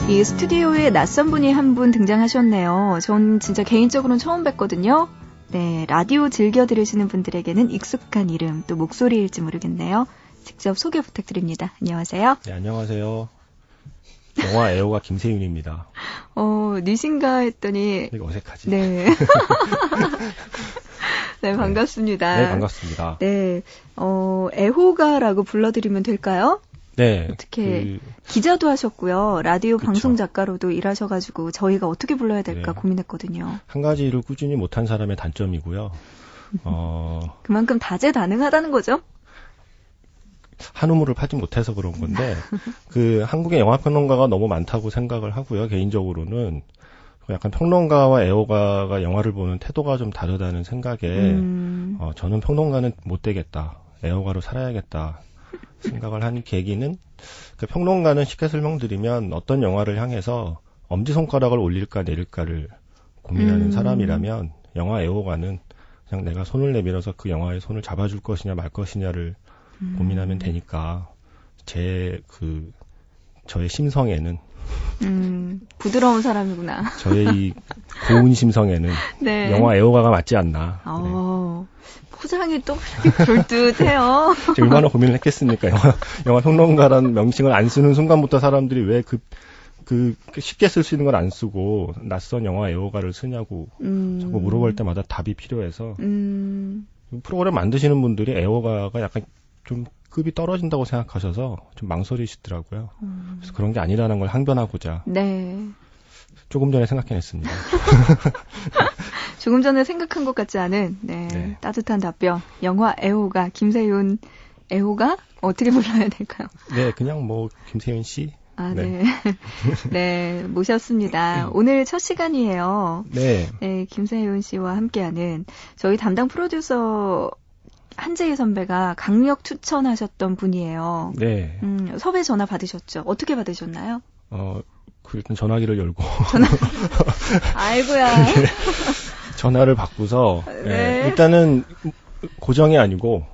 이 스튜디오에 낯선 분이 한 분 등장하셨네요. 전 진짜 개인적으로는 처음 뵀거든요. 네, 라디오 즐겨 들으시는 분들에게는 익숙한 이름, 또 목소리일지 모르겠네요. 직접 소개 부탁드립니다. 안녕하세요. 네, 안녕하세요. 영화 애호가 김세윤입니다. 니신가 했더니 되게 어색하지? 네. 네, 반갑습니다. 네, 반갑습니다. 네, 애호가라고 불러드리면 될까요? 네. 어떻게 기자도 하셨고요. 라디오 그쵸. 방송 작가로도 일하셔가지고 저희가 어떻게 불러야 될까 네. 고민했거든요. 한 가지 일을 꾸준히 못한 사람의 단점이고요. 그만큼 다재다능하다는 거죠? 한 우물을 파지 못해서 그런 건데, 한국의 영화평론가가 너무 많다고 생각을 하고요. 개인적으로는 약간 평론가와 애호가가 영화를 보는 태도가 좀 다르다는 생각에, 저는 평론가는 못 되겠다. 애호가로 살아야겠다. 생각을 한 계기는, 평론가는 쉽게 설명드리면 어떤 영화를 향해서 엄지손가락을 올릴까 내릴까를 고민하는 사람이라면, 영화 애호가는 그냥 내가 손을 내밀어서 그 영화의 손을 잡아줄 것이냐 말 것이냐를 고민하면 되니까, 저의 심성에는, 부드러운 사람이구나. 저의 이 고운 심성에는 네. 영화 애호가가 맞지 않나. 포장이 또 그럴듯해요. 제가 얼마나 고민을 했겠습니까? 영화 평론가라는 명칭을 안 쓰는 순간부터 사람들이 왜 쉽게 쓸 수 있는 걸 안 쓰고 낯선 영화 애호가를 쓰냐고 자꾸 물어볼 때마다 답이 필요해서 프로그램 만드시는 분들이 애호가가 약간 좀 급이 떨어진다고 생각하셔서 좀 망설이시더라고요. 그래서 그런 게 아니라는 걸 항변하고자 네. 조금 전에 생각해냈습니다. 조금 전에 생각한 것 같지 않은 네. 따뜻한 답변. 영화 애호가 김세윤 애호가 어떻게 불러야 될까요? 네, 그냥 김세윤 씨. 네. 네, 모셨습니다. 오늘 첫 시간이에요. 네. 네, 김세윤 씨와 함께하는 저희 담당 프로듀서 한재희 선배가 강력 추천하셨던 분이에요. 네. 섭외 전화 받으셨죠? 어떻게 받으셨나요? 일단 전화기를 열고. 아이고야. 네. 전화를 받고서, 네. 일단은 고정이 아니고,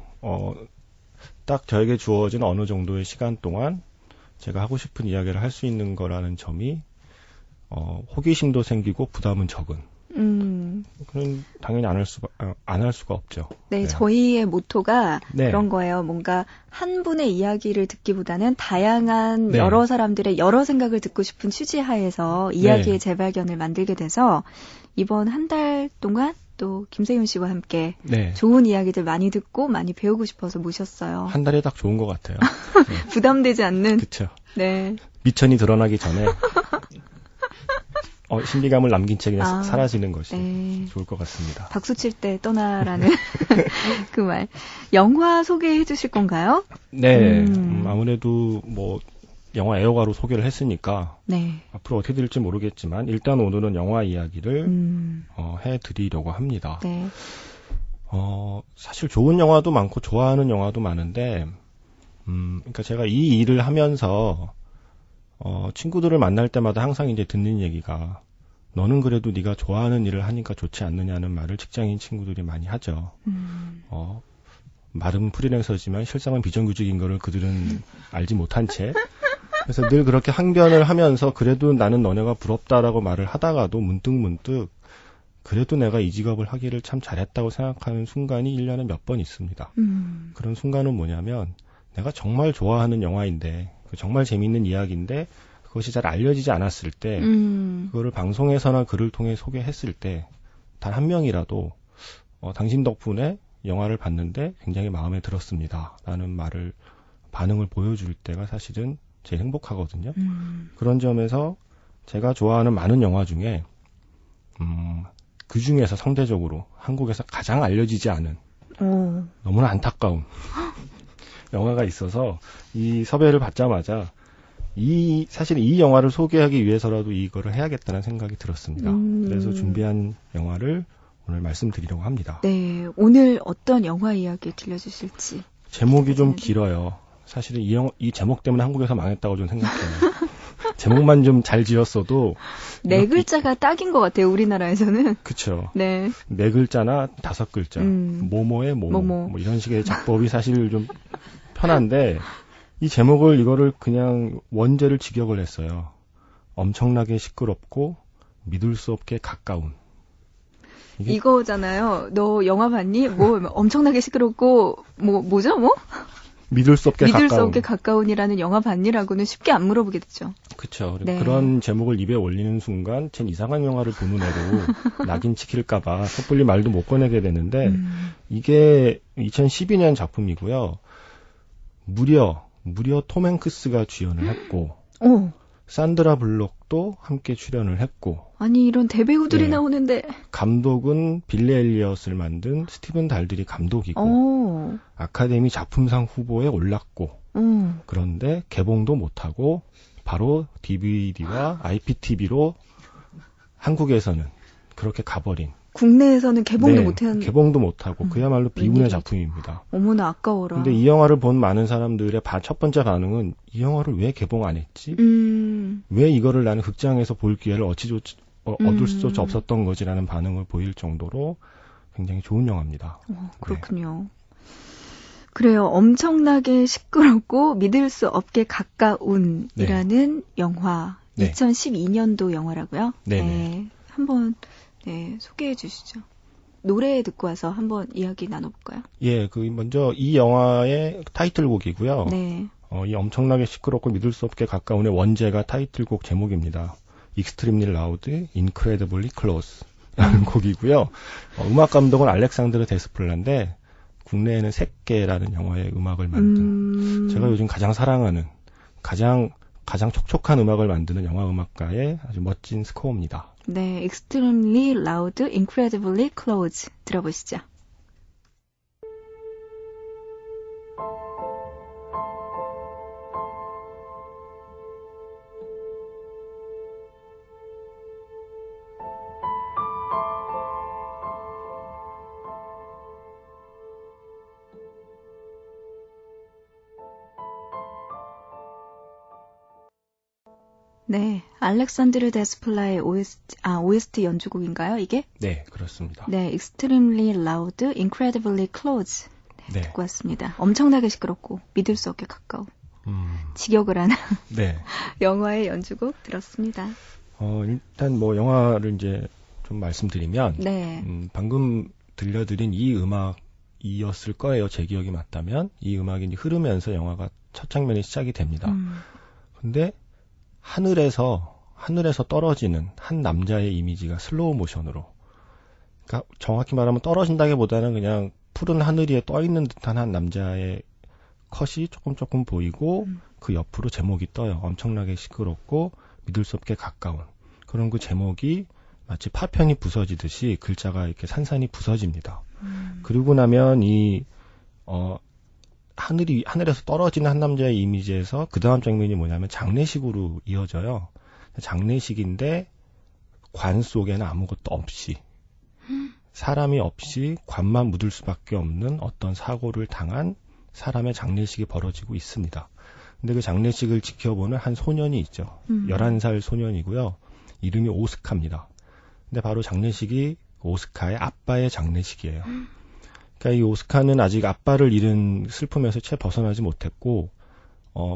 딱 저에게 주어진 어느 정도의 시간 동안 제가 하고 싶은 이야기를 할 수 있는 거라는 점이, 호기심도 생기고 부담은 적은. 그건 당연히 안 할 수가 없죠. 네, 저희의 모토가 네. 그런 거예요. 뭔가 한 분의 이야기를 듣기보다는 다양한 네. 여러 사람들의 여러 생각을 듣고 싶은 취지하에서 이야기의 재발견을 만들게 돼서 이번 한 달 동안 또 김세윤 씨와 함께 네. 좋은 이야기들 많이 듣고 많이 배우고 싶어서 모셨어요. 한 달에 딱 좋은 것 같아요. 네. 부담되지 않는. 그쵸. 네. 미천이 드러나기 전에 신비감을 남긴 채 그냥 사라지는 것이 좋을 것 같습니다. 박수 칠 때 떠나라는 그 말. 영화 소개해 주실 건가요? 네. 아무래도 영화 애호가로 소개를 했으니까 네. 앞으로 어떻게 될지 모르겠지만 일단 오늘은 영화 이야기를 해드리려고 합니다. 네. 사실 좋은 영화도 많고 좋아하는 영화도 많은데 그러니까 제가 이 일을 하면서 친구들을 만날 때마다 항상 이제 듣는 얘기가 너는 그래도 네가 좋아하는 일을 하니까 좋지 않느냐는 말을 직장인 친구들이 많이 하죠. 말은 프리랜서지만 실상은 비정규직인 거를 그들은 알지 못한 채. 그래서 늘 그렇게 항변을 하면서 그래도 나는 너네가 부럽다라고 말을 하다가도 문득 그래도 내가 이 직업을 하기를 참 잘했다고 생각하는 순간이 1년에 몇 번 있습니다. 그런 순간은 뭐냐면 내가 정말 좋아하는 영화인데 정말 재밌는 이야기인데 그것이 잘 알려지지 않았을 때 그거를 방송에서나 글을 통해 소개했을 때 단 한 명이라도 당신 덕분에 영화를 봤는데 굉장히 마음에 들었습니다 라는 반응을 보여줄 때가 사실은 제일 행복하거든요. 그런 점에서 제가 좋아하는 많은 영화 중에 그 중에서 상대적으로 한국에서 가장 알려지지 않은 너무나 안타까운 영화가 있어서 이 섭외를 받자마자 사실 이 영화를 소개하기 위해서라도 이거를 해야겠다는 생각이 들었습니다. 그래서 준비한 영화를 오늘 말씀드리려고 합니다. 네, 오늘 어떤 영화 이야기 들려주실지. 제목이 좀 길어요. 사실은 이 제목 때문에 한국에서 망했다고 좀 생각해요. 제목만 좀 잘 지었어도 네 글자가 딱인 것 같아요. 우리나라에서는. 그렇죠. 네. 네 글자나 5글자. 모모의 모모. 이런 식의 작법이 사실 좀 편한데 이 제목을 이거를 그냥 원제를 직역을 했어요. 엄청나게 시끄럽고 믿을 수 없게 가까운. 이거잖아요. 너 영화 봤니? 뭐 엄청나게 시끄럽고 뭐죠? 믿을 수 없게 믿을 가까운. 수 없게 가까운이라는 영화 봤니라고는 쉽게 안 물어보겠죠. 그렇죠. 네. 그런 제목을 입에 올리는 순간 쟨 이상한 영화를 보는 애로 낙인 찍힐까봐 섣불리 말도 못 꺼내게 되는데 이게 2012년 작품이고요. 무려 톰 행크스가 주연을 했고 산드라 블록도 함께 출연을 했고 아니 이런 대배우들이 네. 나오는데 감독은 빌리 엘리엇을 만든 스티븐 달들이 감독이고 아카데미 작품상 후보에 올랐고 그런데 개봉도 못하고 바로 DVD와 IPTV로 한국에서는 그렇게 가버린 국내에서는 개봉도 네, 못한 개봉도 못하고 그야말로 비운의 웬일이지? 작품입니다. 어머나 아까워라. 근데 이 영화를 본 많은 사람들의 첫 번째 반응은 이 영화를 왜 개봉 안 했지? 왜 이거를 나는 극장에서 볼 기회를 얻을 수조차 없었던 거지라는 반응을 보일 정도로 굉장히 좋은 영화입니다. 그렇군요. 그래요. 엄청나게 시끄럽고 믿을 수 없게 가까운이라는 영화. 네. 2012년도 영화라고요? 네네. 네. 한번 소개해 주시죠. 노래 듣고 와서 한번 이야기 나눠볼까요? 예, 먼저 이 영화의 타이틀곡이고요. 네. 이 엄청나게 시끄럽고 믿을 수 없게 가까운의 원제가 타이틀곡 제목입니다. Extremely Loud, Incredibly Close 라는 곡이고요. 음악 감독은 알렉산드르 데스플라인데 국내에는 새끼라는 영화의 음악을 만든 제가 요즘 가장 사랑하는 가장 촉촉한 음악을 만드는 영화 음악가의 아주 멋진 스코어입니다. 네, Extremely Loud, Incredibly Close 들어보시죠. 네, 알렉산드르 데스플라의 OST 연주곡인가요, 이게? 네, 그렇습니다. 네, Extremely Loud, Incredibly Close 네. 듣고 왔습니다. 엄청나게 시끄럽고 믿을 수 없게 가까운 직역을 하는 네. 영화의 연주곡 들었습니다. 일단 영화를 이제 좀 말씀드리면 네. 방금 들려드린 이 음악이었을 거예요. 제 기억이 맞다면 이 음악이 이제 흐르면서 영화가 첫 장면이 시작이 됩니다. 근데 하늘에서 떨어지는 한 남자의 이미지가 슬로우 모션으로, 그러니까 정확히 말하면 떨어진다기보다는 그냥 푸른 하늘 위에 떠 있는 듯한 한 남자의 컷이 조금 보이고 그 옆으로 제목이 떠요. 엄청나게 시끄럽고 믿을 수 없게 가까운. 그런 그 제목이 마치 파편이 부서지듯이 글자가 이렇게 산산이 부서집니다. 그리고 나면 하늘에서 떨어지는 한 남자의 이미지에서 그 다음 장면이 뭐냐면 장례식으로 이어져요. 장례식인데 관 속에는 아무것도 없이 사람이 없이 관만 묻을 수밖에 없는 어떤 사고를 당한 사람의 장례식이 벌어지고 있습니다. 근데 그 장례식을 지켜보는 한 소년이 있죠. 11살 소년이고요. 이름이 오스카입니다. 근데 바로 장례식이 오스카의 아빠의 장례식이에요. 그러니까 이 오스카는 아직 아빠를 잃은 슬픔에서 채 벗어나지 못했고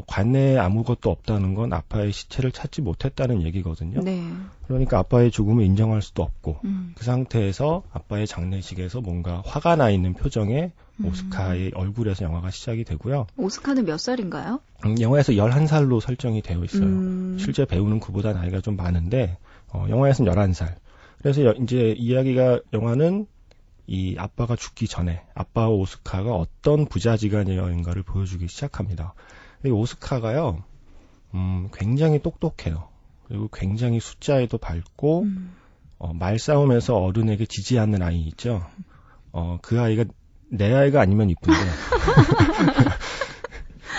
관내에 아무것도 없다는 건 아빠의 시체를 찾지 못했다는 얘기거든요. 네. 그러니까 아빠의 죽음을 인정할 수도 없고 그 상태에서 아빠의 장례식에서 뭔가 화가 나 있는 표정의 오스카의 얼굴에서 영화가 시작이 되고요. 오스카는 몇 살인가요? 영화에서 11살로 설정이 되어 있어요. 실제 배우는 그보다 나이가 좀 많은데 영화에서는 11살. 그래서 이제 영화는 이 아빠가 죽기 전에 아빠와 오스카가 어떤 부자지간이었는가를 보여주기 시작합니다. 이 오스카가요, 굉장히 똑똑해요. 그리고 굉장히 숫자에도 밝고, 말싸움에서 어른에게 지지 않는 아이 있죠. 그 아이가 내 아이가 아니면 이쁜데.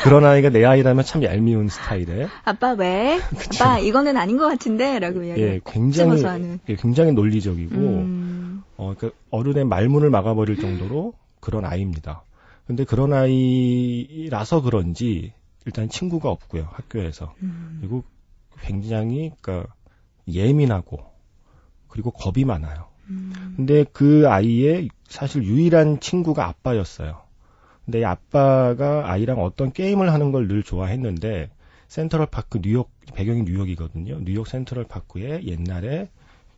그런 아이가 내 아이라면 참 얄미운 스타일의. 아빠 왜? 그쵸? 아빠 이거는 아닌 것 같은데? 라고 이야기 굉장히 논리적이고, 그러니까 어른의 말문을 막아버릴 정도로 그런 아이입니다. 근데 그런 아이라서 그런지 일단 친구가 없고요, 학교에서. 그리고 굉장히 예민하고 그리고 겁이 많아요. 근데 그 아이의 사실 유일한 친구가 아빠였어요. 근데 이 아빠가 아이랑 어떤 게임을 하는 걸 늘 좋아했는데 센트럴파크 뉴욕, 배경이 뉴욕이거든요. 뉴욕 센트럴파크에 옛날에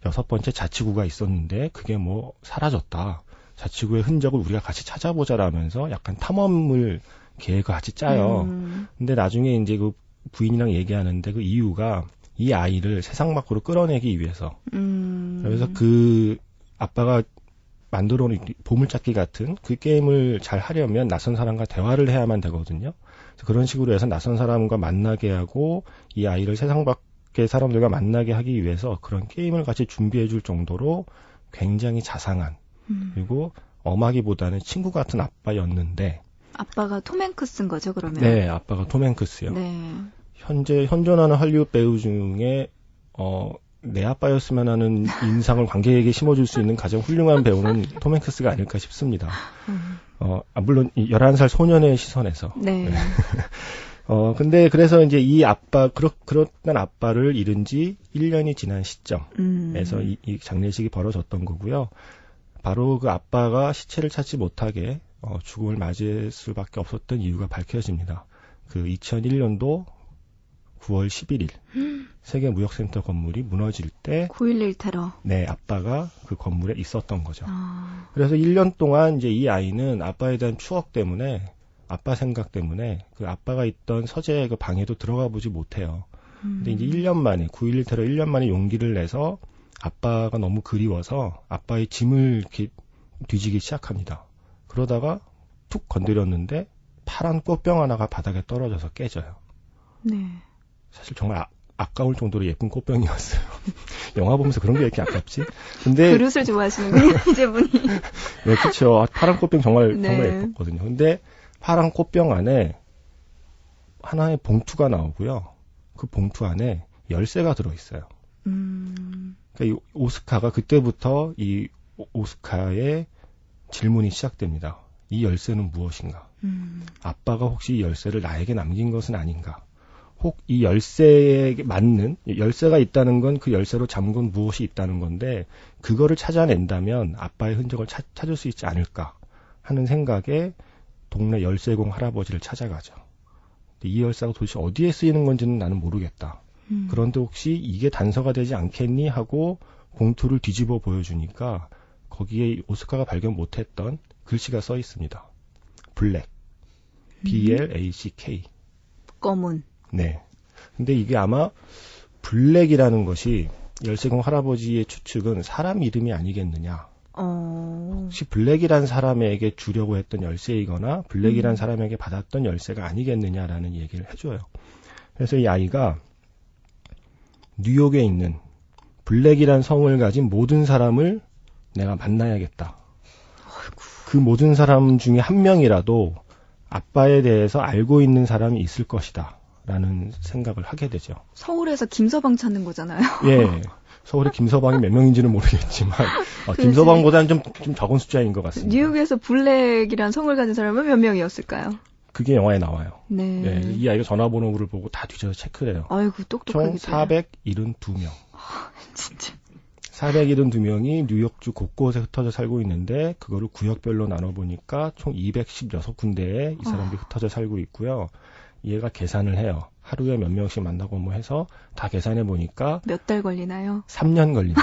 6번째 자치구가 있었는데 그게 뭐 사라졌다. 자치구의 흔적을 우리가 같이 찾아보자라면서 약간 탐험을 계획을 같이 짜요. 근데 나중에 이제 그 부인이랑 얘기하는데 그 이유가 이 아이를 세상 밖으로 끌어내기 위해서. 그래서 그 아빠가 만들어 놓은 보물찾기 같은 그 게임을 잘 하려면 낯선 사람과 대화를 해야만 되거든요. 그런 식으로 해서 낯선 사람과 만나게 하고 이 아이를 세상 밖의 사람들과 만나게 하기 위해서 그런 게임을 같이 준비해 줄 정도로 굉장히 자상한 그리고 엄하기보다는 친구 같은 아빠였는데 아빠가 톰 행크스인 거죠, 그러면? 네, 아빠가 톰 행크스요. 네. 현재 현존하는 할리우드 배우 중에 내 아빠였으면 하는 인상을 관객에게 심어줄 수 있는 가장 훌륭한 배우는 톰 행크스가 아닐까 싶습니다. 물론 11살 소년의 시선에서. 네. 근데 그래서 이제 이 아빠, 그렇단 아빠를 잃은 지 1년이 지난 시점에서 이 장례식이 벌어졌던 거고요. 바로 그 아빠가 시체를 찾지 못하게 죽음을 맞이할 수밖에 없었던 이유가 밝혀집니다. 그 2001년도 9월 11일 세계무역센터 건물이 무너질 때 9.11 테러. 네, 아빠가 그 건물에 있었던 거죠. 그래서 1년 동안 이제 이 아이는 아빠에 대한 추억 때문에 아빠 생각 때문에 그 아빠가 있던 서재의 그 방에도 들어가 보지 못해요. 근데 이제 1년 만에 9.11 테러 1년 만에 용기를 내서 아빠가 너무 그리워서 아빠의 짐을 이렇게 뒤지기 시작합니다. 그러다가 툭 건드렸는데 파란 꽃병 하나가 바닥에 떨어져서 깨져요. 네. 사실 정말 아까울 정도로 예쁜 꽃병이었어요. 영화 보면서 그런 게 이렇게 아깝지? 근데 그릇을 좋아하시는군요, 이제분이. 네, 그렇죠. 파란 꽃병 정말 네. 예뻤거든요. 근데 파란 꽃병 안에 하나의 봉투가 나오고요. 그 봉투 안에 열쇠가 들어있어요. 그러니까 이 오스카가 그때부터 이 오스카의 질문이 시작됩니다. 이 열쇠는 무엇인가? 아빠가 혹시 이 열쇠를 나에게 남긴 것은 아닌가? 혹 이 열쇠에 맞는 열쇠가 있다는 건 그 열쇠로 잠근 무엇이 있다는 건데 그거를 찾아낸다면 아빠의 흔적을 찾을 수 있지 않을까 하는 생각에 동네 열쇠공 할아버지를 찾아가죠. 이 열쇠가 도대체 어디에 쓰이는 건지는 나는 모르겠다. 그런데 혹시 이게 단서가 되지 않겠니 하고 봉투를 뒤집어 보여주니까 거기에 오스카가 발견 못했던 글씨가 써 있습니다. 블랙. B-L-A-C-K. 검은. 네. 근데 이게 아마 블랙이라는 것이 열쇠공 할아버지의 추측은 사람 이름이 아니겠느냐. 혹시 블랙이란 사람에게 주려고 했던 열쇠이거나 블랙이란 사람에게 받았던 열쇠가 아니겠느냐라는 얘기를 해줘요. 그래서 이 아이가 뉴욕에 있는 블랙이란 성을 가진 모든 사람을 내가 만나야겠다. 그 모든 사람 중에 한 명이라도 아빠에 대해서 알고 있는 사람이 있을 것이다. 라는 생각을 하게 되죠. 서울에서 김서방 찾는 거잖아요. 예. 서울에 김서방이 몇 명인지는 모르겠지만 김서방보다는 좀 적은 숫자인 것 같습니다. 뉴욕에서 블랙이란 성을 가진 사람은 몇 명이었을까요? 그게 영화에 나와요. 네. 예, 이 아이가 전화번호를 보고 다 뒤져서 체크를 해요. 아이고, 똑똑하게. 총 472명. 진짜. 472명이 뉴욕주 곳곳에 흩어져 살고 있는데 그거를 구역별로 나눠보니까 총 216군데에 이 사람들이 흩어져 살고 있고요. 얘가 계산을 해요. 하루에 몇 명씩 만나고 뭐 해서 다 계산해 보니까 몇 달 걸리나요? 3년 걸립니다.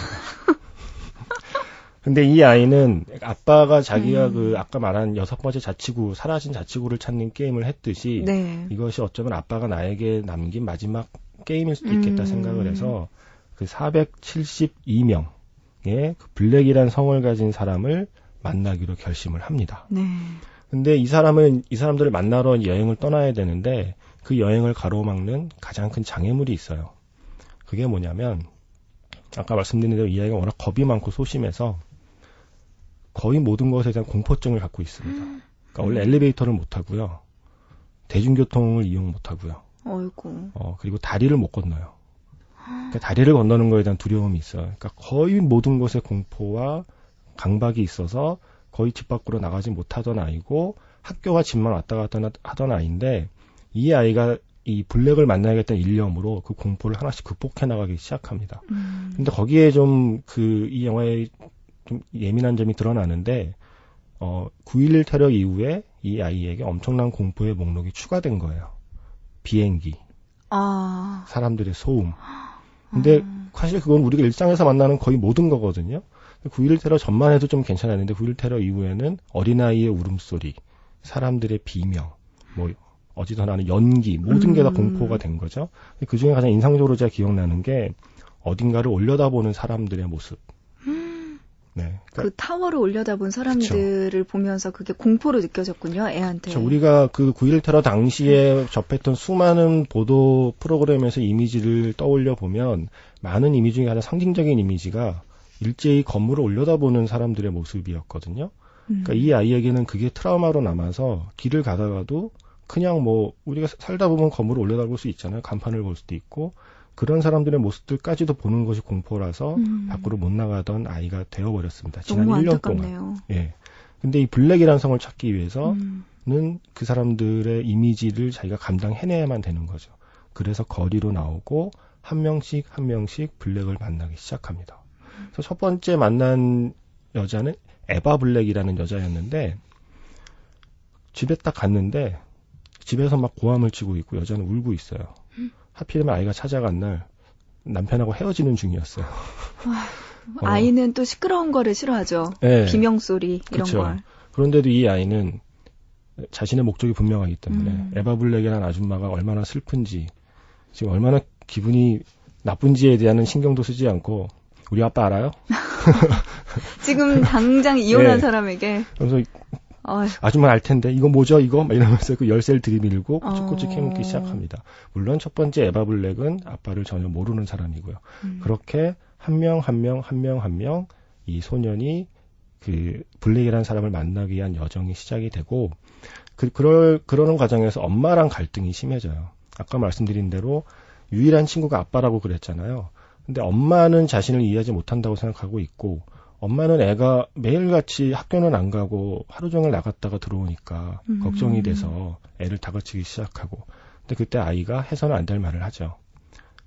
근데 이 아이는 아빠가 자기가 그 아까 말한 6번째 자치구, 사라진 자치구를 찾는 게임을 했듯이 네. 이것이 어쩌면 아빠가 나에게 남긴 마지막 게임일 수도 있겠다 생각을 해서 그 472명의 그 블랙이란 성을 가진 사람을 만나기로 결심을 합니다. 네. 근데 이 사람들을 만나러 여행을 떠나야 되는데 그 여행을 가로막는 가장 큰 장애물이 있어요. 그게 뭐냐면 아까 말씀드린 대로 이 아이가 워낙 겁이 많고 소심해서 거의 모든 것에 대한 공포증을 갖고 있습니다. 그러니까 원래 엘리베이터를 못 타고요. 대중교통을 이용 못 하고요. 어이구. 그리고 다리를 못 건너요. 그러니까 다리를 건너는 거에 대한 두려움이 있어요. 그러니까 거의 모든 것에 공포와 강박이 있어서 거의 집 밖으로 나가지 못하던 아이고 학교와 집만 왔다 갔다 하던 아이인데 이 아이가 이 블랙을 만나야겠다는 일념으로 그 공포를 하나씩 극복해 나가기 시작합니다. 근데 거기에 좀 이 영화에 좀 예민한 점이 드러나는데 9.11 테러 이후에 이 아이에게 엄청난 공포의 목록이 추가된 거예요. 비행기, 사람들의 소음. 근데 사실 그건 우리가 일상에서 만나는 거의 모든 거거든요. 9.11 테러 전만 해도 좀 괜찮았는데 9.11 테러 이후에는 어린아이의 울음소리, 사람들의 비명, 뭐 어디서 나는 연기, 모든 게 다 공포가 된 거죠. 그 중에 가장 인상적으로 제가 기억나는 게 어딘가를 올려다보는 사람들의 모습. 네, 그러니까, 그 타워를 올려다본 사람들을 그쵸. 보면서 그게 공포로 느껴졌군요, 애한테. 그렇죠. 우리가 그 9.11 테러 당시에 접했던 수많은 보도 프로그램에서 이미지를 떠올려 보면 많은 이미지 중에 가장 상징적인 이미지가 일제히 건물을 올려다보는 사람들의 모습이었거든요. 그러니까 이 아이에게는 그게 트라우마로 남아서 길을 가다가도 그냥 뭐 우리가 살다 보면 건물을 올려다볼 수 있잖아요. 간판을 볼 수도 있고 그런 사람들의 모습들까지도 보는 것이 공포라서 밖으로 못 나가던 아이가 되어버렸습니다. 지난 1년 안타깝네요. 동안. 예. 근데 이 블랙이라는 성을 찾기 위해서는 그 사람들의 이미지를 자기가 감당해내야만 되는 거죠. 그래서 거리로 나오고 한 명씩 한 명씩 블랙을 만나기 시작합니다. 그래서 첫 번째 만난 여자는 에바 블랙이라는 여자였는데 집에 딱 갔는데 집에서 막 고함을 치고 있고 여자는 울고 있어요. 하필이면 아이가 찾아간 날 남편하고 헤어지는 중이었어요. 아이는 또 시끄러운 거를 싫어하죠. 네. 비명소리 이런 그쵸. 걸. 그런데도 이 아이는 자신의 목적이 분명하기 때문에 에바 블랙이라는 아줌마가 얼마나 슬픈지 지금 얼마나 기분이 나쁜지에 대한 신경도 쓰지 않고 우리 아빠 알아요? 지금 당장 이혼한 네. 사람에게. 그래서 아줌마 알 텐데 이거 뭐죠 이거? 막 이러면서 그 열쇠를 들이밀고 꼬치꼬치 캐묻기 시작합니다. 물론 첫 번째 에바 블랙은 아빠를 전혀 모르는 사람이고요. 그렇게 한 명 한 명 이 소년이 그 블랙이라는 사람을 만나기 위한 여정이 시작이 되고 그러는 과정에서 엄마랑 갈등이 심해져요. 아까 말씀드린 대로 유일한 친구가 아빠라고 그랬잖아요. 근데 엄마는 자신을 이해하지 못한다고 생각하고 있고 엄마는 애가 매일같이 학교는 안 가고 하루 종일 나갔다가 들어오니까 걱정이 돼서 애를 다그치기 시작하고 근데 그때 아이가 해서는 안 될 말을 하죠.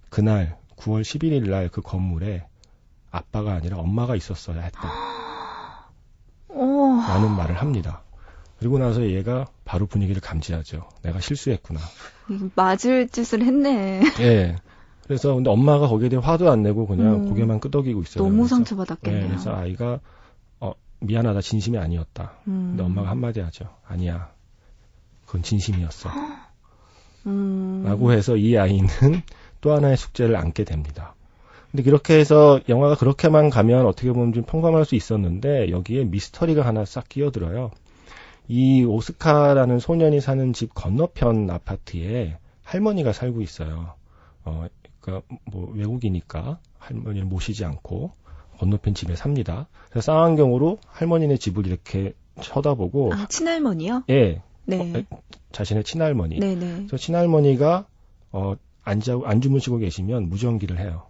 그날 9월 11일 날 그 건물에 아빠가 아니라 엄마가 있었어야 했다. 라는 말을 합니다. 그리고 나서 얘가 바로 분위기를 감지하죠. 내가 실수했구나. 맞을 짓을 했네. 예. 그래서 근데 엄마가 거기에 대해 화도 안 내고 그냥 고개만 끄덕이고 있어요. 너무 상처받았겠네요. 네, 그래서 아이가 미안하다 진심이 아니었다. 근데 엄마가 한마디 하죠. 아니야. 그건 진심이었어. 라고 해서 이 아이는 또 하나의 숙제를 안게 됩니다. 근데 그렇게 해서 영화가 그렇게만 가면 어떻게 보면 좀 평범할 수 있었는데 여기에 미스터리가 하나 싹 끼어들어요. 이 오스카라는 소년이 사는 집 건너편 아파트에 할머니가 살고 있어요. 그러니까 뭐 외국이니까 할머니를 모시지 않고 건너편 집에 삽니다. 그래서 쌍안경으로 할머니네 집을 이렇게 쳐다보고 친할머니요? 예. 네. 자신의 친할머니. 네네. 그래서 친할머니가 안 주무시고 계시면 무전기를 해요.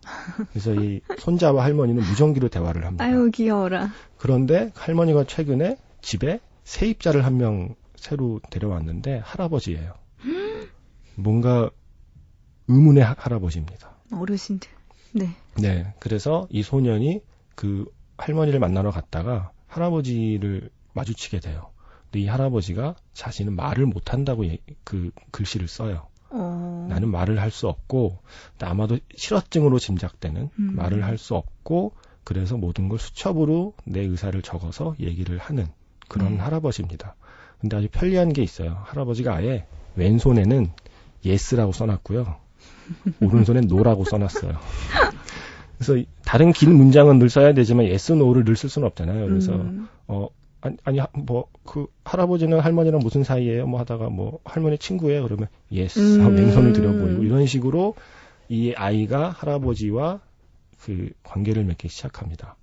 그래서 이 손자와 할머니는 무전기로 대화를 합니다. 아유 귀여워라. 그런데 할머니가 최근에 집에 세입자를 한 명 새로 데려왔는데 할아버지예요. 뭔가 의문의 할아버지입니다. 어르신들. 네. 네. 그래서 이 소년이 그 할머니를 만나러 갔다가 할아버지를 마주치게 돼요. 근데 이 할아버지가 자신은 말을 못한다고 그 글씨를 써요. 나는 말을 할 수 없고 아마도 실어증으로 짐작되는 말을 할 수 없고 그래서 모든 걸 수첩으로 내 의사를 적어서 얘기를 하는 그런 할아버지입니다. 근데 아주 편리한 게 있어요. 할아버지가 아예 왼손에는 yes라고 써놨고요. 오른손엔 no라고 써놨어요. 그래서 다른 긴 문장은 늘 써야 되지만 yes, no를 늘 쓸 수는 없잖아요. 그래서 그 할아버지는 할머니랑 무슨 사이예요? 뭐 하다가 뭐 할머니 친구예요? 그러면 yes 하고 왼손을 들여보이고 이런 식으로 이 아이가 할아버지와 그 관계를 맺기 시작합니다.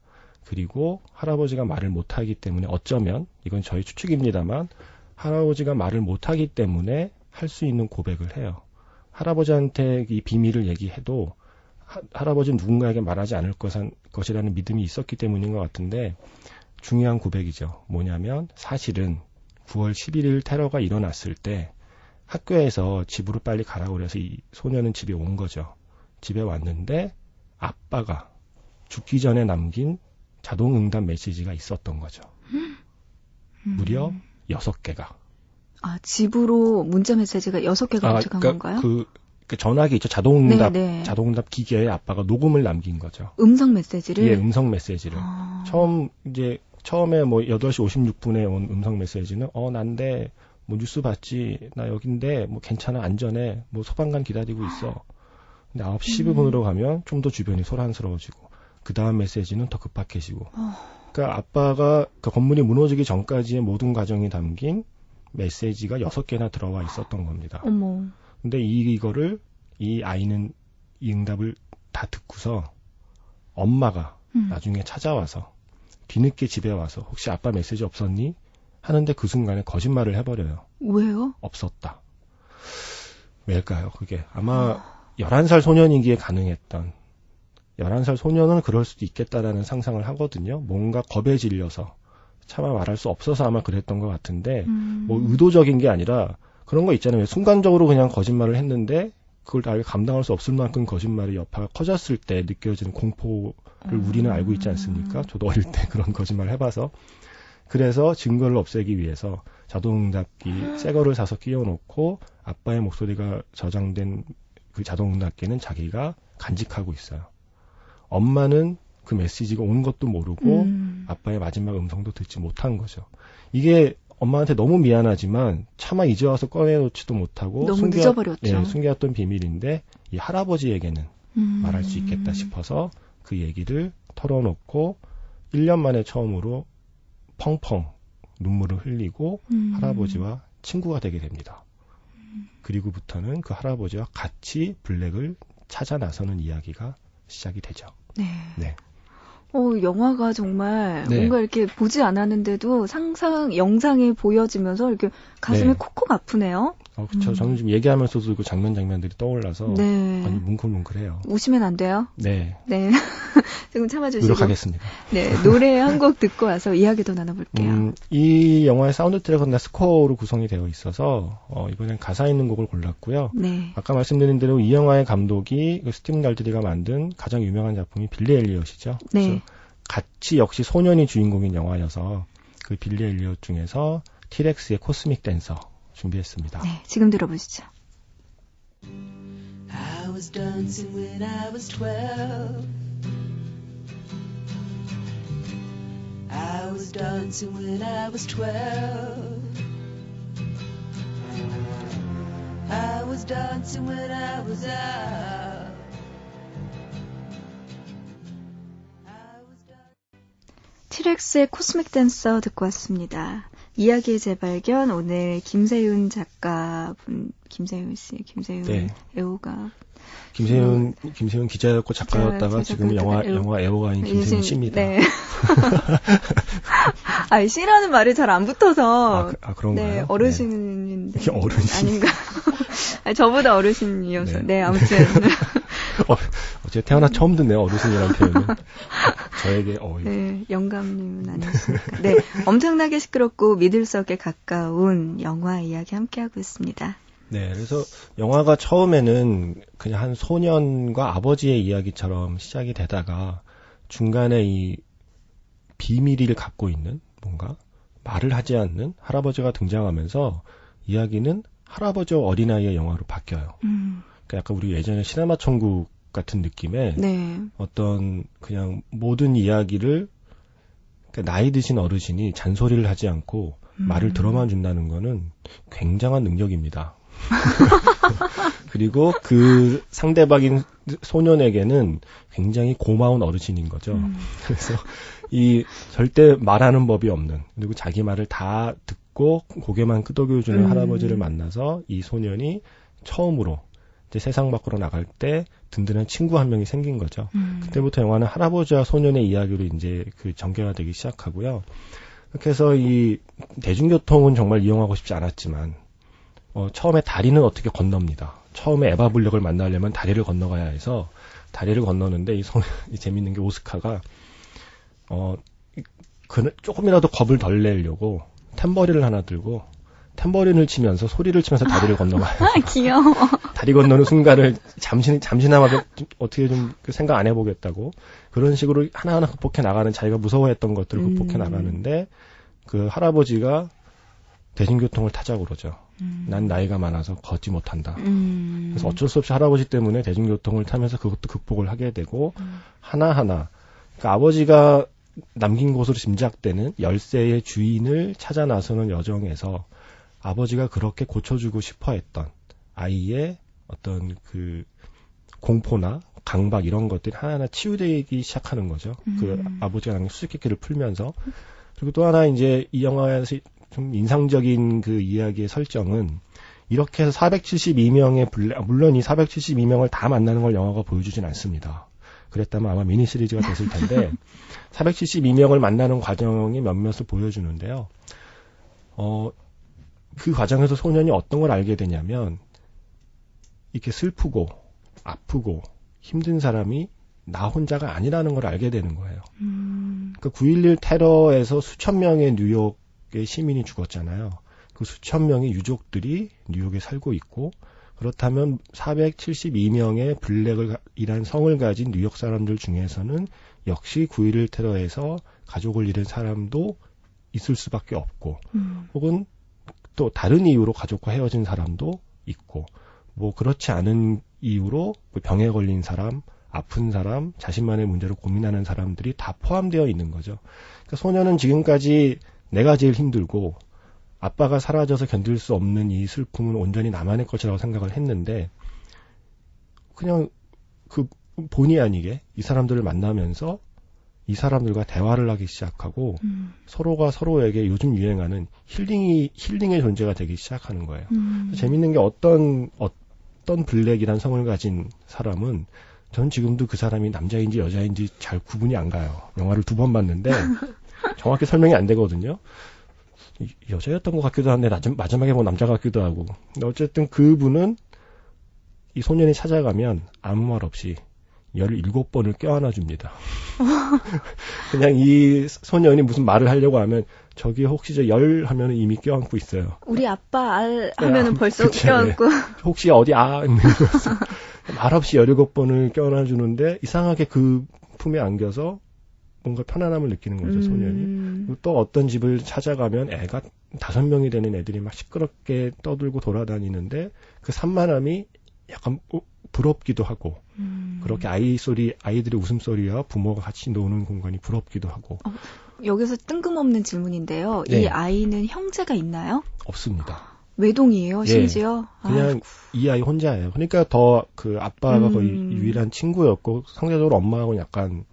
그리고 할아버지가 말을 못하기 때문에 어쩌면 이건 저희 추측입니다만 할아버지가 말을 못하기 때문에 할 수 있는 고백을 해요. 할아버지한테 이 비밀을 얘기해도 할아버지는 누군가에게 말하지 않을 것이라는 믿음이 있었기 때문인 것 같은데 중요한 고백이죠. 뭐냐면 사실은 9월 11일 테러가 일어났을 때 학교에서 집으로 빨리 가라고 그래서 이 소년은 집에 온 거죠. 집에 왔는데 아빠가 죽기 전에 남긴 자동응답 메시지가 있었던 거죠. 무려 6개가. 집으로 문자 메시지가 6개가 도착한 건가요? 그 전화기 있죠. 자동응답, 네. 자동응답 기계에 아빠가 녹음을 남긴 거죠. 음성 메시지를? 예, 음성 메시지를. 처음에 뭐 8시 56분에 온 음성 메시지는, 난데, 뭐 뉴스 봤지, 나 여긴데, 뭐 괜찮아, 안전해, 뭐 소방관 기다리고 있어. 근데 9시 12분으로 가면 좀 더 주변이 소란스러워지고, 그 다음 메시지는 더 급박해지고. 그러니까 아빠가 그 건물이 무너지기 전까지의 모든 과정이 담긴 메시지가 6개나 들어와 있었던 겁니다. 어머. 근데 이거를 이 아이는 이 응답을 다 듣고서 엄마가 나중에 찾아와서 뒤늦게 집에 와서 혹시 아빠 메시지 없었니? 하는데 그 순간에 거짓말을 해버려요. 왜요? 없었다. 왜일까요? 그게 아마 11살 소년이기에 가능했던 11살 소년은 그럴 수도 있겠다라는 상상을 하거든요. 뭔가 겁에 질려서 차마 말할 수 없어서 아마 그랬던 것 같은데 뭐 의도적인 게 아니라 그런 거 있잖아요. 순간적으로 그냥 거짓말을 했는데 그걸 다 감당할 수 없을 만큼 거짓말의 여파가 커졌을 때 느껴지는 공포를 우리는 알고 있지 않습니까? 저도 어릴 때 그런 거짓말을 해봐서. 그래서 증거를 없애기 위해서 자동응답기 새 거를 사서 끼워놓고 아빠의 목소리가 저장된 그 자동응답기는 자기가 간직하고 있어요. 엄마는 그 메시지가 온 것도 모르고 아빠의 마지막 음성도 듣지 못한 거죠. 이게 엄마한테 너무 미안하지만 차마 이제 와서 꺼내놓지도 못하고 너무 늦어버렸죠. 숨겨왔던 비밀인데 이 할아버지에게는 말할 수 있겠다 싶어서 그 얘기를 털어놓고 1년 만에 처음으로 펑펑 눈물을 흘리고 할아버지와 친구가 되게 됩니다. 그리고부터는 그 할아버지와 같이 블랙을 찾아 나서는 이야기가 시작이 되죠. 네. 네. 영화가 정말 네. 뭔가 이렇게 보지 않았는데도 영상이 보여지면서 이렇게 가슴이 네. 콕콕 아프네요. 그렇죠. 저는 지금 얘기하면서도 그 장면들이 떠올라서 네. 아주 뭉클뭉클해요. 우시면 안 돼요? 네. 네. 조금 참아주시고. 노력하겠습니다. 네. 노래 한 곡 듣고 와서 이야기 더 나눠볼게요. 이 영화의 사운드 트랙은 다 스코어로 구성이 되어 있어서 이번엔 가사 있는 곡을 골랐고요. 네. 아까 말씀드린 대로 이 영화의 감독이 스티븐 달드리가 만든 가장 유명한 작품이 빌리 엘리엇이죠. 네. 같이 역시 소년이 주인공인 영화여서 그 빌리 엘리엇 중에서 티렉스의 코스믹 댄서 준비했습니다. 네, 지금 들어보시죠. I was dancing when I was 12. I was dancing when I was 12. I was dancing when I was out. 티렉스의 코스믹 댄서 듣고 왔습니다. 이야기의 재발견, 오늘 김세윤 작가분, 김세윤 네. 애호가. 김세윤 기자였고 작가였다가 지금 영화 애호가인 김세윤 씨입니다. 네. 씨라는 말이 잘 안 붙어서. 그런가요? 네, 어르신인데. 네. 어르신. 아닌가. 저보다 어르신이어서. 네, 아무튼. 어제 태어나 처음 듣네요, 어르신이라는 표현은. 저에게, 네, 영감님은 아니시니까. 네, 엄청나게 시끄럽고 믿을 수 없게 가까운 영화 이야기 함께하고 있습니다. 네, 그래서 영화가 처음에는 그냥 한 소년과 아버지의 이야기처럼 시작이 되다가 중간에 이 비밀을 갖고 있는 뭔가 말을 하지 않는 할아버지가 등장하면서 이야기는 할아버지와 어린아이의 영화로 바뀌어요. 그러니까 약간 우리 예전에 시네마 천국 같은 느낌의 네. 어떤 그냥 모든 이야기를 그러니까 나이 드신 어르신이 잔소리를 하지 않고 말을 들어만 준다는 거는 굉장한 능력입니다. 그리고 그 상대방인 소년에게는 굉장히 고마운 어르신인 거죠. 그래서 이 절대 말하는 법이 없는 그리고 자기 말을 다 듣고 고개만 끄덕여주는 할아버지를 만나서 이 소년이 처음으로 이제 세상 밖으로 나갈 때 든든한 친구 한 명이 생긴 거죠. 그때부터 영화는 할아버지와 소년의 이야기로 이제 그 전개가 되기 시작하고요. 그렇게 해서 이 대중교통은 정말 이용하고 싶지 않았지만 처음에 다리는 어떻게 건넙니다. 처음에 에바 블랙을 만나려면 다리를 건너가야 해서 다리를 건너는데 이 재밌는 게 오스카가 조금이라도 겁을 덜 내려고 탬버린을 하나 들고 탬버린을 치면서 소리를 치면서 다리를 건너가요. 귀여워. 다리 건너는 순간을 잠시나마 어떻게 좀 생각 안 해보겠다고 그런 식으로 하나하나 극복해 나가는 자기가 무서워했던 것들을 극복해 나가는데 그 할아버지가 대중교통을 타자고 그러죠. 난 나이가 많아서 걷지 못한다. 그래서 어쩔 수 없이 할아버지 때문에 대중교통을 타면서 그것도 극복을 하게 되고 하나하나 그러니까 아버지가 남긴 것으로 짐작되는 열쇠의 주인을 찾아 나서는 여정에서 아버지가 그렇게 고쳐주고 싶어 했던 아이의 어떤 그 공포나 강박 이런 것들이 하나하나 치유되기 시작하는 거죠. 그 아버지가 남긴 수수께끼를 풀면서. 그리고 또 하나 이제 이 영화에서 좀 인상적인 그 이야기의 설정은 이렇게 해서 472명의 물론 이 472명을 다 만나는 걸 영화가 보여주진 않습니다. 그랬다면 아마 미니 시리즈가 됐을 텐데 472명을 만나는 과정의 몇몇을 보여주는데요. 그 과정에서 소년이 어떤 걸 알게 되냐면 이렇게 슬프고 아프고 힘든 사람이 나 혼자가 아니라는 걸 알게 되는 거예요. 그러니까 9.11 테러에서 수천 명의 뉴욕의 시민이 죽었잖아요. 그 수천 명의 유족들이 뉴욕에 살고 있고 그렇다면 472명의 블랙이란 성을 가진 뉴욕 사람들 중에서는 역시 9.11 테러에서 가족을 잃은 사람도 있을 수밖에 없고 혹은 또 다른 이유로 가족과 헤어진 사람도 있고 뭐 그렇지 않은 이유로 병에 걸린 사람, 아픈 사람, 자신만의 문제로 고민하는 사람들이 다 포함되어 있는 거죠. 그러니까 소년은 지금까지 내가 제일 힘들고 아빠가 사라져서 견딜 수 없는 이 슬픔은 온전히 나만의 것이라고 생각을 했는데 그냥 그 본의 아니게 이 사람들을 만나면서 이 사람들과 대화를 하기 시작하고 서로가 서로에게 요즘 유행하는 힐링의 존재가 되기 시작하는 거예요. 재밌는 게 어떤 블랙이란 성을 가진 사람은 전 지금도 그 사람이 남자인지 여자인지 잘 구분이 안 가요. 영화를 2번 봤는데 정확히 설명이 안 되거든요. 여자였던 것 같기도 한데 마지막에 뭐 남자 같기도 하고. 근데 어쨌든 그분은 이 소년이 찾아가면 아무 말 없이 17번을 껴안아 줍니다. 그냥 이 소년이 무슨 말을 하려고 하면 저기 혹시 저 열 하면은 이미 껴안고 있어요. 우리 아빠 알 하면은 네, 벌써 그쵸, 껴안고. 네. 혹시 어디 말없이 17번을 껴안아 주는데 이상하게 그 품에 안겨서 뭔가 편안함을 느끼는 거죠, 소년이. 그리고 또 어떤 집을 찾아가면 애가 5명이 되는 애들이 막 시끄럽게 떠들고 돌아다니는데 그 산만함이 약간 부럽기도 하고 그렇게 아이들의 웃음소리와 부모가 같이 노는 공간이 부럽기도 하고. 여기서 뜬금없는 질문인데요. 네. 이 아이는 형제가 있나요? 없습니다. 외동이에요, 심지어? 예, 그냥 이 아이 혼자예요. 그러니까 더 그 아빠가 거의 유일한 친구였고 상대적으로 엄마하고는 약간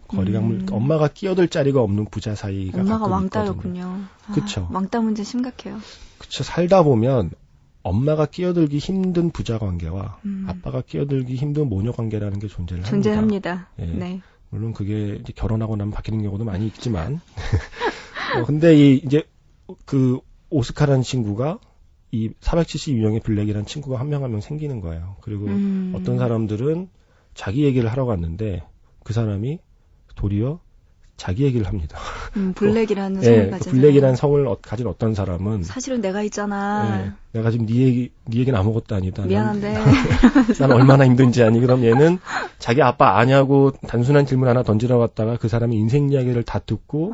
거리감을 엄마가 끼어들 자리가 없는 부자 사이가 엄마가 가끔 왕따였군요. 그쵸. 왕따 문제 심각해요. 그쵸. 살다 보면 엄마가 끼어들기 힘든 부자 관계와 아빠가 끼어들기 힘든 모녀 관계라는 게 존재합니다. 예. 네. 물론 그게 이제 결혼하고 나면 바뀌는 경우도 많이 있지만. 근데 이제 그 오스카라는 친구가 이 472명의 블랙이라는 친구가 한 명 한 명 생기는 거예요. 그리고 어떤 사람들은 자기 얘기를 하러 갔는데 그 사람이 도리어 자기 얘기를 합니다. 블랙이라는 성을 가진 블랙이라는 성을 가진 어떤 사람은 사실은 내가 있잖아. 내가 지금 네 얘기는 아무것도 아니다. 미안한데. 난 얼마나 힘든지 아니. 그럼 얘는 자기 아빠 아냐고 단순한 질문 하나 던지러 갔다가 그 사람의 인생 이야기를 다 듣고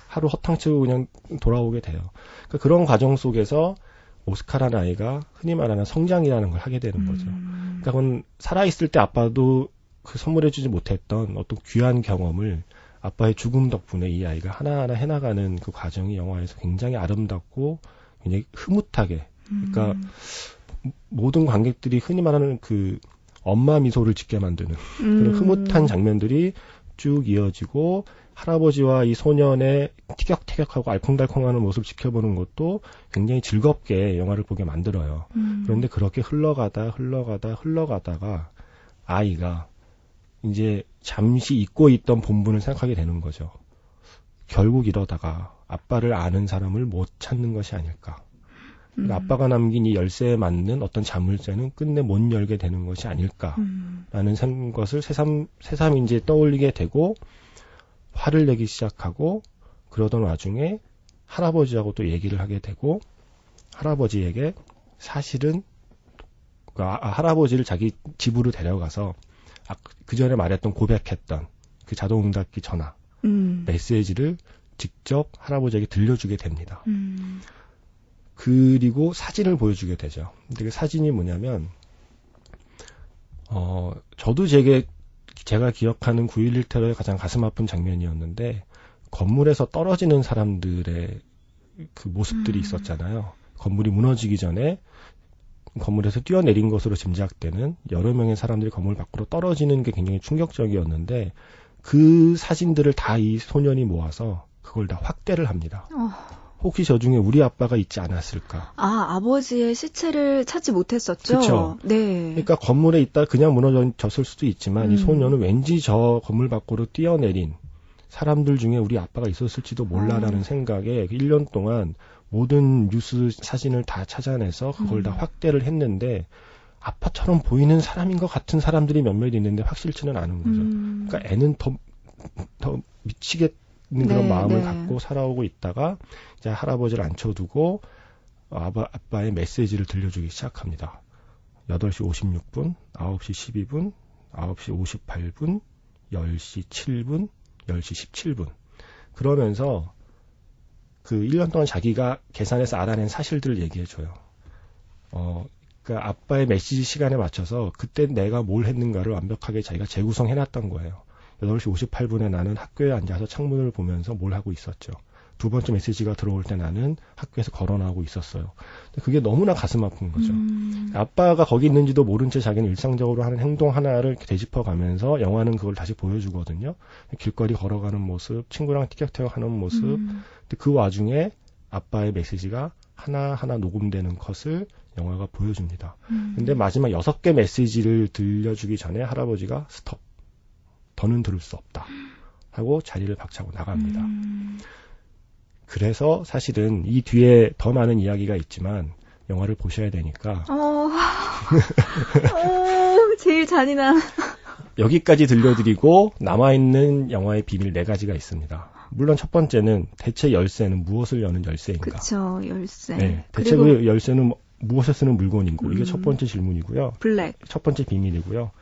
하루 허탕치고 그냥 돌아오게 돼요. 그러니까 그런 과정 속에서 오스카라는 아이가 흔히 말하는 성장이라는 걸 하게 되는 거죠. 그러니까 그건 살아있을 때 아빠도 그 선물해주지 못했던 어떤 귀한 경험을 아빠의 죽음 덕분에 이 아이가 하나하나 해나가는 그 과정이 영화에서 굉장히 아름답고 굉장히 흐뭇하게, 그러니까 모든 관객들이 흔히 말하는 그 엄마 미소를 짓게 만드는 그런 흐뭇한 장면들이 쭉 이어지고 할아버지와 이 소년의 티격태격하고 알콩달콩하는 모습을 지켜보는 것도 굉장히 즐겁게 영화를 보게 만들어요. 그런데 그렇게 흘러가다가 아이가 이제 잠시 잊고 있던 본분을 생각하게 되는 거죠. 결국 이러다가 아빠를 아는 사람을 못 찾는 것이 아닐까. 그러니까 아빠가 남긴 이 열쇠에 맞는 어떤 자물쇠는 끝내 못 열게 되는 것이 아닐까라는 것을 새삼 이제 떠올리게 되고 화를 내기 시작하고 그러던 와중에 할아버지하고 또 얘기를 하게 되고 할아버지에게 사실은 할아버지를 자기 집으로 데려가서 그 전에 말했던 고백했던 그 자동응답기 전화 메시지를 직접 할아버지에게 들려주게 됩니다. 그리고 사진을 보여주게 되죠. 근데 그 사진이 뭐냐면, 저도 제가 기억하는 9.11 테러의 가장 가슴 아픈 장면이었는데, 건물에서 떨어지는 사람들의 그 모습들이 있었잖아요. 건물이 무너지기 전에 건물에서 뛰어내린 것으로 짐작되는 여러 명의 사람들이 건물 밖으로 떨어지는 게 굉장히 충격적이었는데, 그 사진들을 다 이 소년이 모아서 그걸 다 확대를 합니다. 혹시 저 중에 우리 아빠가 있지 않았을까? 아버지의 시체를 찾지 못했었죠? 그렇죠. 네. 그러니까 건물에 있다 그냥 무너졌을 수도 있지만 이 소년은 왠지 저 건물 밖으로 뛰어내린 사람들 중에 우리 아빠가 있었을지도 몰라라는 생각에 1년 동안 모든 뉴스 사진을 다 찾아내서 그걸 다 확대를 했는데 아빠처럼 보이는 사람인 것 같은 사람들이 몇몇 있는데 확실치는 않은 거죠. 그러니까 애는 더 미치겠는 그런 마음을 갖고 살아오고 있다가 이제 할아버지를 앉혀두고 아빠의 메시지를 들려주기 시작합니다. 8시 56분, 9시 12분, 9시 58분, 10시 7분, 10시 17분. 그러면서 그 1년 동안 자기가 계산해서 알아낸 사실들을 얘기해줘요. 그러니까 아빠의 메시지 시간에 맞춰서 그때 내가 뭘 했는가를 완벽하게 자기가 재구성해놨던 거예요. 8시 58분에 나는 학교에 앉아서 창문을 보면서 뭘 하고 있었죠. 두 번째 메시지가 들어올 때 나는 학교에서 걸어나오고 있었어요. 그게 너무나 가슴 아픈 거죠. 아빠가 거기 있는지도 모른 채 자기는 일상적으로 하는 행동 하나를 되짚어가면서 영화는 그걸 다시 보여주거든요. 길거리 걸어가는 모습, 친구랑 티격태격하는 모습. 근데 그 와중에 아빠의 메시지가 하나하나 녹음되는 컷을 영화가 보여줍니다. 근데 마지막 6개 메시지를 들려주기 전에 할아버지가 스톱. 더는 들을 수 없다. 하고 자리를 박차고 나갑니다. 그래서 사실은 이 뒤에 더 많은 이야기가 있지만 영화를 보셔야 되니까 제일 잔인한 여기까지 들려드리고 남아있는 영화의 비밀 4가지가 있습니다. 물론 첫 번째는 대체 열쇠는 무엇을 여는 열쇠인가? 그쵸, 열쇠. 네, 대체 그 열쇠는 무엇에 쓰는 물건인고 이게 첫 번째 질문이고요. 블랙. 첫 번째 비밀이고요.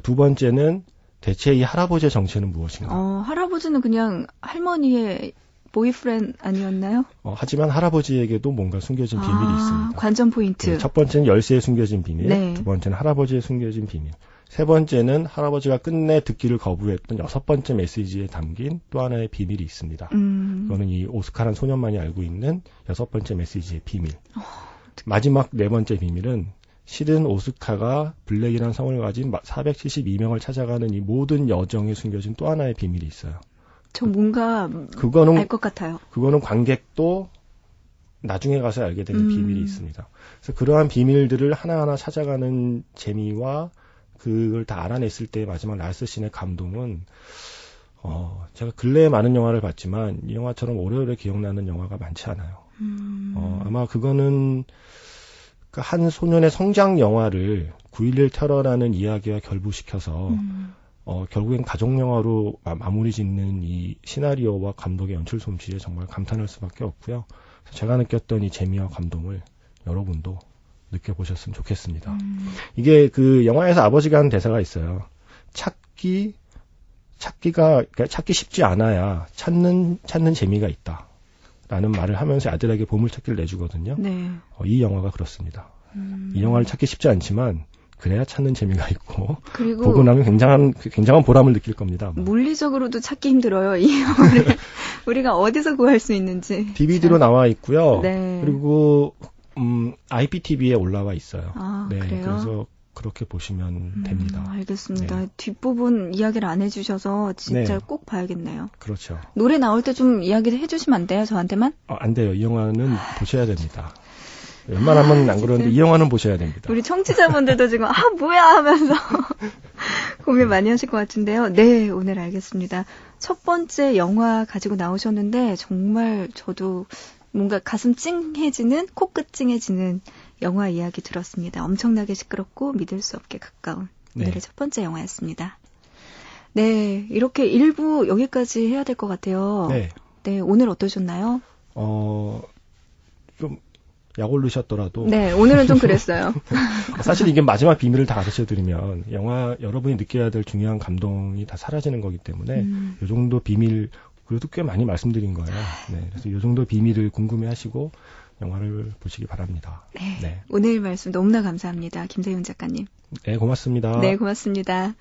두 번째는 대체 이 할아버지의 정체는 무엇인가? 할아버지는 그냥 할머니의 보이프렌드 아니었나요? 하지만 할아버지에게도 뭔가 숨겨진 비밀이 있습니다. 관전 포인트. 네, 첫 번째는 열쇠의 숨겨진 비밀, 네. 두 번째는 할아버지의 숨겨진 비밀, 세 번째는 할아버지가 끝내 듣기를 거부했던 6번째 메시지에 담긴 또 하나의 비밀이 있습니다. 그거는 이 오스카란 소년만이 알고 있는 6번째 메시지의 비밀. 마지막 4번째 비밀은 실은 오스카가 블랙이라는 성을 가진 472명을 찾아가는 이 모든 여정에 숨겨진 또 하나의 비밀이 있어요. 저 뭔가 알 것 같아요. 그거는 관객도 나중에 가서 알게 되는 비밀이 있습니다. 그래서 그러한 비밀들을 하나하나 찾아가는 재미와 그걸 다 알아냈을 때 마지막 라스트 씬의 감동은 제가 근래에 많은 영화를 봤지만 이 영화처럼 오래오래 기억나는 영화가 많지 않아요. 아마 그거는 한 소년의 성장 영화를 9.11 테러라는 이야기와 결부시켜서 결국엔 가족 영화로 마무리 짓는 이 시나리오와 감독의 연출 솜씨에 정말 감탄할 수밖에 없고요. 제가 느꼈던 이 재미와 감동을 여러분도 느껴보셨으면 좋겠습니다. 이게 그 영화에서 아버지가 하는 대사가 있어요. 찾기 쉽지 않아야 찾는 재미가 있다. 라는 말을 하면서 아들에게 보물찾기를 내주거든요. 네. 이 영화가 그렇습니다. 이 영화를 찾기 쉽지 않지만 그래야 찾는 재미가 있고 그리고 보고 나면 굉장한 보람을 느낄 겁니다. 물리적으로도 찾기 힘들어요. 이 영화를 우리가 어디서 구할 수 있는지. DVD로 나와 있고요. 네. 그리고 IPTV에 올라와 있어요. 네, 그래요? 그래서 그렇게 보시면 됩니다. 알겠습니다. 네. 뒷부분 이야기를 안 해주셔서 진짜 네. 꼭 봐야겠네요. 그렇죠. 노래 나올 때 좀 이야기 해주시면 안 돼요? 저한테만? 안 돼요. 이 영화는 보셔야 됩니다. 웬만하면 안 그러는데 이 영화는 보셔야 됩니다. 우리 청취자분들도 지금 뭐야 하면서 고민 많이 하실 것 같은데요. 네, 오늘 알겠습니다. 첫 번째 영화 가지고 나오셨는데 정말 저도 뭔가 가슴 찡해지는, 코끝 찡해지는 영화 이야기 들었습니다. 엄청나게 시끄럽고 믿을 수 없게 가까운 오늘의 네. 첫 번째 영화였습니다. 네, 이렇게 1부 여기까지 해야 될 것 같아요. 네. 네, 오늘 어떠셨나요? 좀 약올르셨더라도 네, 오늘은 좀 그랬어요. 사실 이게 마지막 비밀을 다 가르쳐드리면 영화 여러분이 느껴야 될 중요한 감동이 다 사라지는 거기 때문에 이 정도 비밀 그래도 꽤 많이 말씀드린 거예요. 네, 그래서 이 정도 비밀을 궁금해하시고 영화를 보시기 바랍니다. 네. 네. 오늘 말씀 너무나 감사합니다. 김세윤 작가님. 네, 고맙습니다. 네, 고맙습니다.